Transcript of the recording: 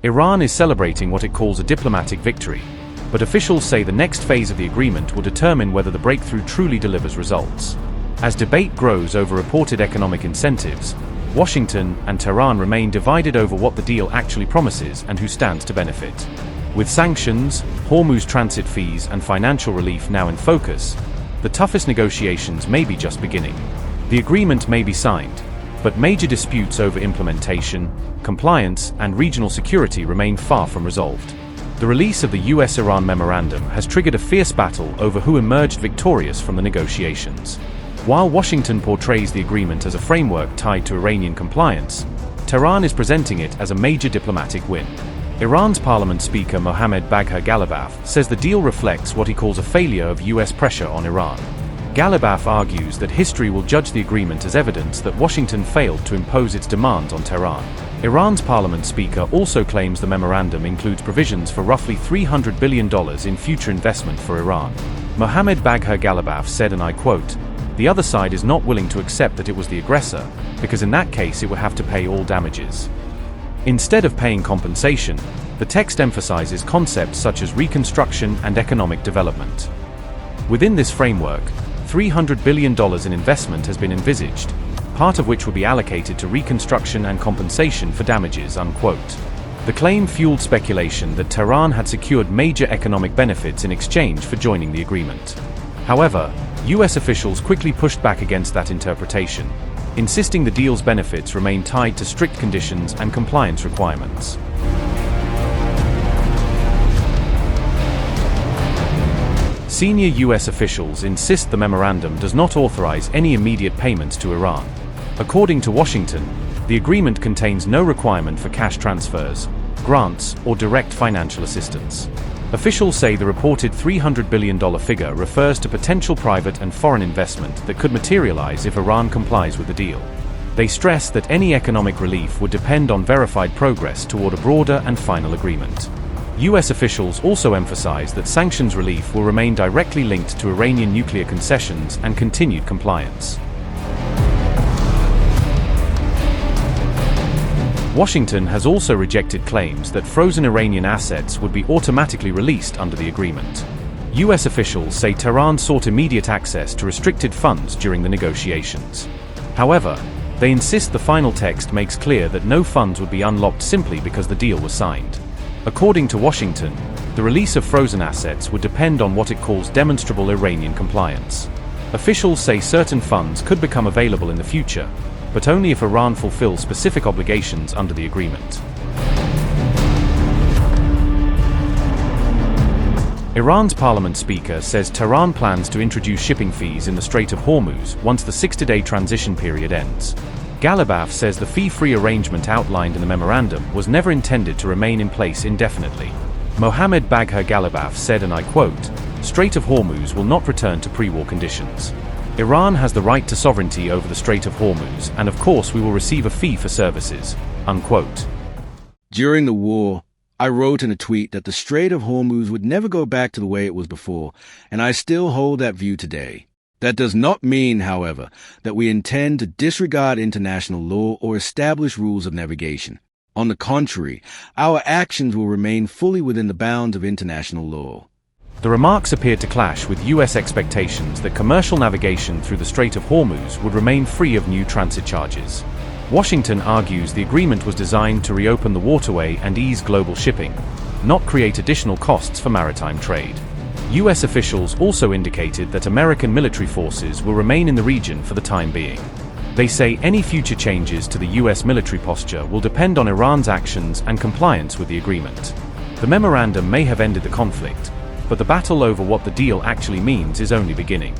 Iran is celebrating what it calls a diplomatic victory, but officials say the next phase of the agreement will determine whether the breakthrough truly delivers results. As debate grows over reported economic incentives, Washington and Tehran remain divided over what the deal actually promises and who stands to benefit. With sanctions, Hormuz transit fees, and financial relief now in focus, the toughest negotiations may be just beginning. The agreement may be signed, but major disputes over implementation, compliance, and regional security remain far from resolved. The release of the US-Iran Memorandum has triggered a fierce battle over who emerged victorious from the negotiations. While Washington portrays the agreement as a framework tied to Iranian compliance, Tehran is presenting it as a major diplomatic win. Iran's parliament speaker Mohammad Bagher Ghalibaf says the deal reflects what he calls a failure of US pressure on Iran. Ghalibaf argues that history will judge the agreement as evidence that Washington failed to impose its demands on Tehran. Iran's parliament speaker also claims the memorandum includes provisions for roughly $300 billion in future investment for Iran. Mohammad Bagher Ghalibaf said, and I quote, "The other side is not willing to accept that it was the aggressor, because in that case it would have to pay all damages." Instead of paying compensation, the text emphasizes concepts such as reconstruction and economic development. Within this framework, $300 billion in investment has been envisaged, part of which will be allocated to reconstruction and compensation for damages, unquote. The claim fueled speculation that Tehran had secured major economic benefits in exchange for joining the agreement. However, US officials quickly pushed back against that interpretation, insisting the deal's benefits remain tied to strict conditions and compliance requirements. Senior US officials insist the memorandum does not authorize any immediate payments to Iran. According to Washington, the agreement contains no requirement for cash transfers, grants, or direct financial assistance. Officials say the reported $300 billion figure refers to potential private and foreign investment that could materialize if Iran complies with the deal. They stress that any economic relief would depend on verified progress toward a broader and final agreement. US officials also emphasize that sanctions relief will remain directly linked to Iranian nuclear concessions and continued compliance. Washington has also rejected claims that frozen Iranian assets would be automatically released under the agreement. US officials say Tehran sought immediate access to restricted funds during the negotiations. However, they insist the final text makes clear that no funds would be unlocked simply because the deal was signed. According to Washington, the release of frozen assets would depend on what it calls demonstrable Iranian compliance. Officials say certain funds could become available in the future, but only if Iran fulfills specific obligations under the agreement. Iran's parliament speaker says Tehran plans to introduce shipping fees in the Strait of Hormuz once the 60-day transition period ends. Ghalibaf says the fee-free arrangement outlined in the memorandum was never intended to remain in place indefinitely. Mohammad Bagher Ghalibaf said, and I quote, "Strait of Hormuz will not return to pre-war conditions. Iran has the right to sovereignty over the Strait of Hormuz, and of course we will receive a fee for services," unquote. During the war, I wrote in a tweet that the Strait of Hormuz would never go back to the way it was before, and I still hold that view today. That does not mean, however, that we intend to disregard international law or establish rules of navigation. On the contrary, our actions will remain fully within the bounds of international law. The remarks appeared to clash with US expectations that commercial navigation through the Strait of Hormuz would remain free of new transit charges. Washington argues the agreement was designed to reopen the waterway and ease global shipping, not create additional costs for maritime trade. US officials also indicated that American military forces will remain in the region for the time being. They say any future changes to the US military posture will depend on Iran's actions and compliance with the agreement. The memorandum may have ended the conflict, but the battle over what the deal actually means is only beginning.